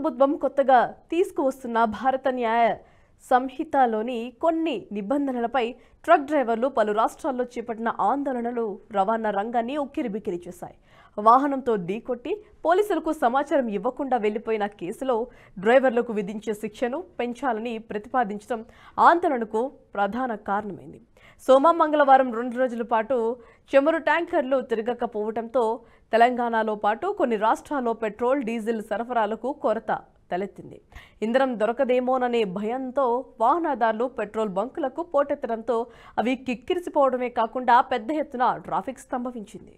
ప్రభుత్వం కొత్తగా తీసుకువస్తున్న భారత న్యాయ సంహితలోని కొన్ని నిబంధనలపై ట్రక్ డ్రైవర్లు పలు రాష్ట్రాల్లో చేపట్టిన ఆందోళనలు రవాణా రంగాన్ని ఉక్కిరిబిక్కిరి చేశాయి. వాహనంతో ఢీకొట్టి పోలీసులకు సమాచారం ఇవ్వకుండా వెళ్లిపోయిన కేసులో డ్రైవర్లకు విధించే శిక్షను పెంచాలని ప్రతిపాదించడం ఆందోళనకు ప్రధాన కారణమైంది. మంగళవారం 2 రోజుల పాటు చమురు ట్యాంకర్లు తిరగకపోవడంతో తెలంగాణలో పాటు కొన్ని రాష్ట్రాల్లో పెట్రోల్, డీజిల్ సరఫరాలకు కొరత తలెత్తింది. ఇంధనం దొరకదేమోననే భయంతో వాహనదారులు పెట్రోల్ బంకులకు పోటెత్తడంతో అవి కిక్కిరిసిపోవడమే కాకుండా పెద్ద ఎత్తున ట్రాఫిక్ స్తంభించింది.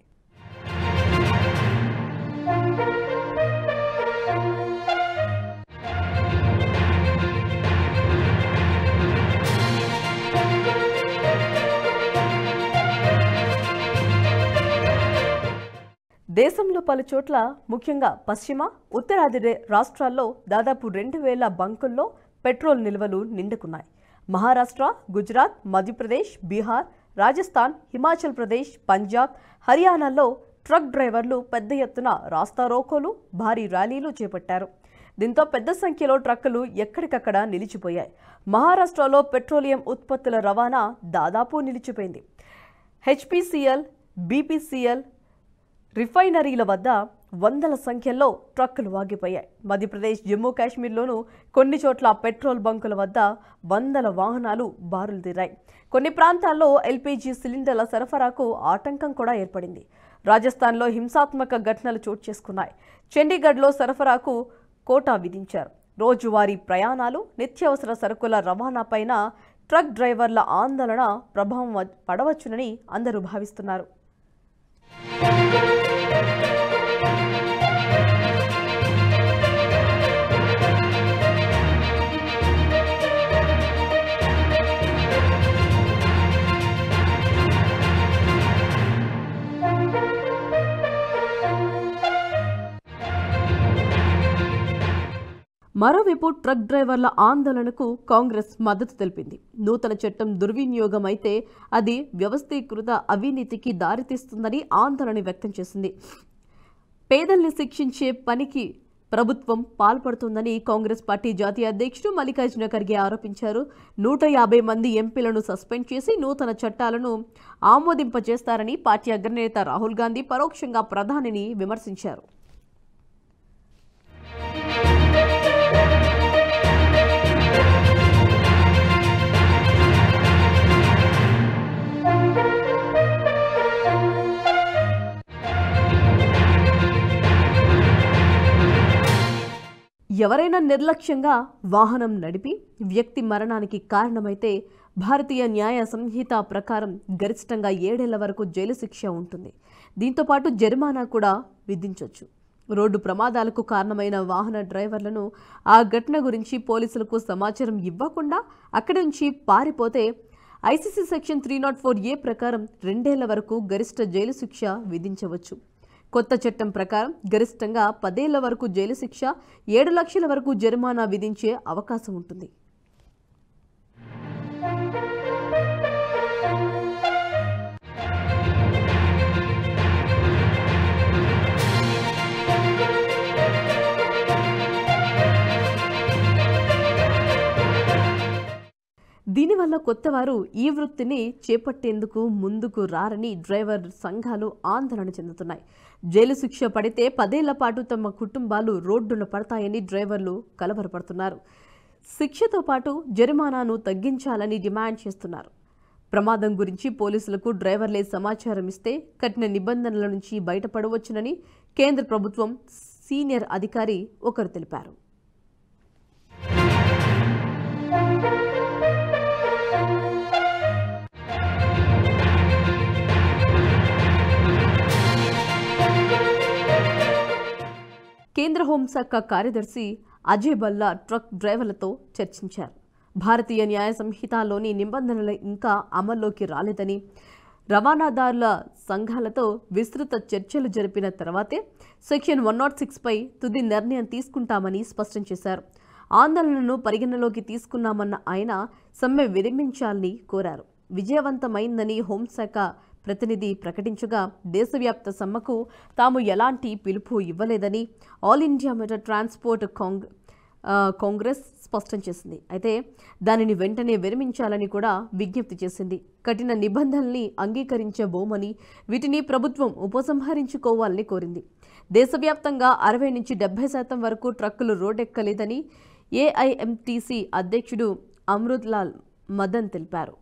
దేశంలో పలు చోట్ల ముఖ్యంగా పశ్చిమ, ఉత్తరాది రాష్ట్రాల్లో దాదాపు 2000 బంకుల్లో పెట్రోల్ నిల్వలు నిండుకున్నాయి. మహారాష్ట్ర, గుజరాత్, మధ్యప్రదేశ్, బీహార్, రాజస్థాన్, హిమాచల్ ప్రదేశ్, పంజాబ్, హర్యానాల్లో ట్రక్ డ్రైవర్లు పెద్ద ఎత్తున రాస్తారోకోలు, భారీ ర్యాలీలు చేపట్టారు. దీంతో పెద్ద సంఖ్యలో ట్రక్కులు ఎక్కడికక్కడ నిలిచిపోయాయి. మహారాష్ట్రలో పెట్రోలియం ఉత్పత్తుల రవాణా దాదాపు నిలిచిపోయింది. హెచ్పీసీఎల్, బీపీసీఎల్ రిఫైనరీల వద్ద వందల సంఖ్యలో ట్రక్కులు ఆగిపోయాయి. మధ్యప్రదేశ్, జమ్మూ కాశ్మీర్లోనూ కొన్ని చోట్ల పెట్రోల్ బంకుల వద్ద వందల వాహనాలు బారులు తీరాయి. కొన్ని ప్రాంతాల్లో ఎల్పీజీ సిలిండర్ల సరఫరాకు ఆటంకం కూడా ఏర్పడింది. రాజస్థాన్లో హింసాత్మక ఘటనలు చోటు చేసుకున్నాయి. చండీగఢ్లో సరఫరాకు కోటా విధించారు. రోజువారీ ప్రయాణాలు, నిత్యావసర సరుకుల రవాణాపైన ట్రక్ డ్రైవర్ల ఆందోళన ప్రభావం పడవచ్చునని అందరూ భావిస్తున్నారు. మరోవైపు ట్రక్ డ్రైవర్ల ఆందోళనకు కాంగ్రెస్ మద్దతు తెలిపింది. నూతన చట్టం దుర్వినియోగం అయితే అది వ్యవస్థీకృత అవినీతికి దారితీస్తుందని ఆందోళన వ్యక్తం చేసింది. పేదల్ని శిక్షించే పనికి ప్రభుత్వం పాల్పడుతుందని కాంగ్రెస్ పార్టీ జాతీయ అధ్యక్షుడు మల్లికార్జున ఖర్గే ఆరోపించారు. 150 మంది ఎంపీలను సస్పెండ్ చేసి నూతన చట్టాలను ఆమోదింపజేస్తారని పార్టీ అగ్రనేత రాహుల్ గాంధీ పరోక్షంగా ప్రధానిని విమర్శించారు. ఎవరైనా నిర్లక్ష్యంగా వాహనం నడిపి వ్యక్తి మరణానికి కారణమైతే భారతీయ న్యాయ సంహిత ప్రకారం గరిష్టంగా 7 ఏళ్ల వరకు జైలు శిక్ష ఉంటుంది. దీంతోపాటు జరిమానా కూడా విధించవచ్చు. రోడ్డు ప్రమాదాలకు కారణమైన వాహన డ్రైవర్లను ఆ ఘటన గురించి పోలీసులకు సమాచారం ఇవ్వకుండా అక్కడి నుంచి పారిపోతే ఐసీసీ సెక్షన్ 304A ప్రకారం 2 ఏళ్ల వరకు గరిష్ట జైలు శిక్ష విధించవచ్చు. కొత్త చట్టం ప్రకారం గరిష్టంగా 10 ఏళ్ల వరకు జైలు శిక్ష, 7 లక్షల వరకు జరిమానా విధించే అవకాశం ఉంటుంది. దీనివల్ల కొత్తవారు ఈ వృత్తిని చేపట్టేందుకు ముందుకు రారని డ్రైవర్ సంఘాలు ఆందోళన చెందుతున్నాయి. జైలు శిక్ష పడితే 10 ఏళ్ల పాటు తమ కుటుంబాలు రోడ్డున పడతాయని డ్రైవర్లు కలవరపడుతున్నారు. శిక్షతో పాటు జరిమానాను తగ్గించాలని డిమాండ్ చేస్తున్నారు. ప్రమాదం గురించి పోలీసులకు డ్రైవర్లే సమాచారం ఇస్తే కఠిన నిబంధనల నుంచి బయటపడవచ్చునని కేంద్ర ప్రభుత్వం సీనియర్ అధికారి ఒకరు తెలిపారు. కేంద్ర హోంశాఖ కార్యదర్శి అజయ్ భల్లా ట్రక్ డ్రైవర్లతో చర్చించారు. భారతీయ న్యాయ సంహితలోని నిబంధనలు ఇంకా అమల్లోకి రాలేదని, రవాణాదారుల సంఘాలతో విస్తృత చర్చలు జరిపిన తర్వాతే సెక్షన్ 106పై తుది నిర్ణయం తీసుకుంటామని స్పష్టం చేశారు. ఆందోళనను పరిగణలోకి తీసుకున్నామన్న ఆయన సమ్మె విరమించాలని కోరారు. విజయవంతమైందని హోంశాఖ ప్రతినిధి ప్రకటించగా దేశవ్యాప్త సమ్మెకు తాము ఎలాంటి పిలుపు ఇవ్వలేదని all India motor transport Congress స్పష్టం చేసింది. అయితే దానిని వెంటనే విరమించాలని కూడా విజ్ఞప్తి చేసింది. కఠిన నిబంధనల్ని అంగీకరించబోమని, వీటిని ప్రభుత్వం ఉపసంహరించుకోవాలని కోరింది. దేశవ్యాప్తంగా 60 నుంచి 70% వరకు ట్రక్కులు రోడ్డెక్కలేదని ఏఐఎంటీసీ అధ్యక్షుడు అమృత్లాల్ మదన్ తెలిపారు.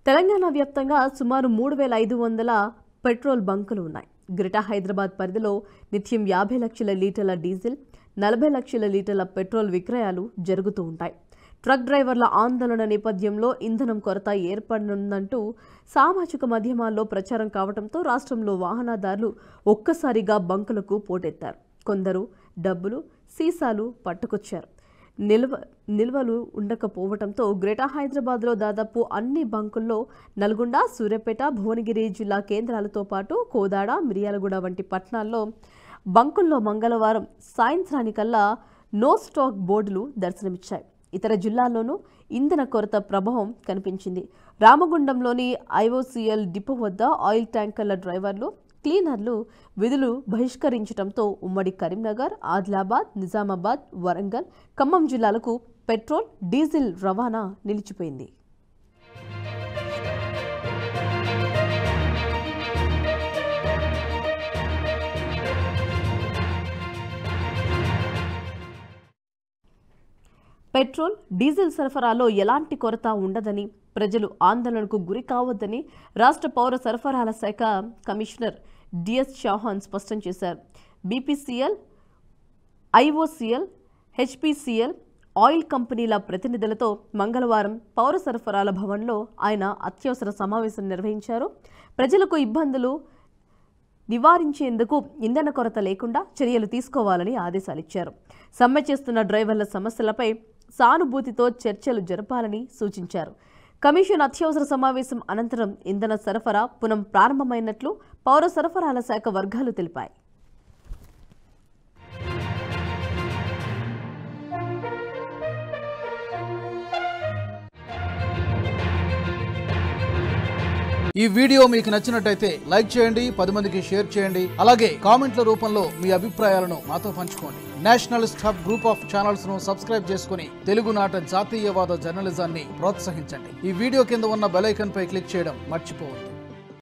తెలంగాణ వ్యాప్తంగా సుమారు 3,500 పెట్రోల్ బంకులు ఉన్నాయి. గ్రేటర్ హైదరాబాద్ పరిధిలో నిత్యం 50 లక్షల లీటర్ల డీజిల్, 40 లక్షల లీటర్ల పెట్రోల్ విక్రయాలు జరుగుతూ ఉంటాయి. ట్రక్ డ్రైవర్ల ఆందోళన నేపథ్యంలో ఇంధనం కొరత ఏర్పడనుందంటూ సామాజిక మాధ్యమాల్లో ప్రచారం కావడంతో రాష్ట్రంలో వాహనదారులు ఒక్కసారిగా బంకులకు పోటెత్తారు. కొందరు డబ్బులు, సీసాలు పట్టుకొచ్చారు. నిల్వలు ఉండకపోవడంతో గ్రేటర్ హైదరాబాద్లో దాదాపు అన్ని బంకుల్లో నల్గొండ, సూర్యాపేట, భువనగిరి జిల్లా కేంద్రాలతో పాటు కోదాడ, మిర్యాలగూడ వంటి పట్టణాల్లో బంకుల్లో మంగళవారం సాయంత్రానికల్లా నో స్టాక్ బోర్డులు దర్శనమిచ్చాయి. ఇతర జిల్లాల్లోనూ ఇంధన కొరత ప్రభావం కనిపించింది. రామగుండంలోని ఐఓసీఎల్ డిపో వద్ద ఆయిల్ ట్యాంకర్ల డ్రైవర్లు, క్లీనర్లు విధులు బహిష్కరించడంతో ఉమ్మడి కరీంనగర్, ఆదిలాబాద్, నిజామాబాద్, వరంగల్, ఖమ్మం జిల్లాలకు పెట్రోల్, డీజిల్ రవాణా నిలిచిపోయింది. పెట్రోల్, డీజిల్ సరఫరాలో ఎలాంటి కొరత ఉండదని, ప్రజలు ఆందోళనకు గురి కావద్దని రాష్ట్ర పౌర సరఫరాల శాఖ కమిషనర్ డిఎస్ చౌహాన్ స్పష్టం చేశారు. బీపీసీఎల్, ఐఓసీఎల్, హెచ్పీసీఎల్ ఆయిల్ కంపెనీల ప్రతినిధులతో మంగళవారం పౌర సరఫరాల భవన్లో ఆయన అత్యవసర సమావేశం నిర్వహించారు. ప్రజలకు ఇబ్బందులు నివారించేందుకు ఇంధన కొరత లేకుండా చర్యలు తీసుకోవాలని ఆదేశాలిచ్చారు. సమ్మె చేస్తున్న డ్రైవర్ల సమస్యలపై సానుభూతితో చర్చలు జరపాలని సూచించారు. కమిషన్ అత్యవసర సమావేశం అనంతరం ఇంధన సరఫరా పునః ప్రారంభమైనట్లు పౌర సరఫరాల శాఖ వర్గాలు తెలిపాయి. ఈ వీడియో మీకు నచ్చినట్టయితే లైక్ చేయండి, 10 మందికి షేర్ చేయండి. అలాగే కామెంట్ల రూపంలో మీ అభిప్రాయాలను మాతో పంచుకోండి. Nationalist hub group of channels ను సబ్స్క్రైబ్ చేసుకుని తెలుగునాట జాతీయవాద జర్నలిజాన్ని ప్రోత్సహించండి. ఈ వీడియో కింద ఉన్న బెల్ ఐకాన్ పై క్లిక్ చేయడం మర్చిపోవద్దు.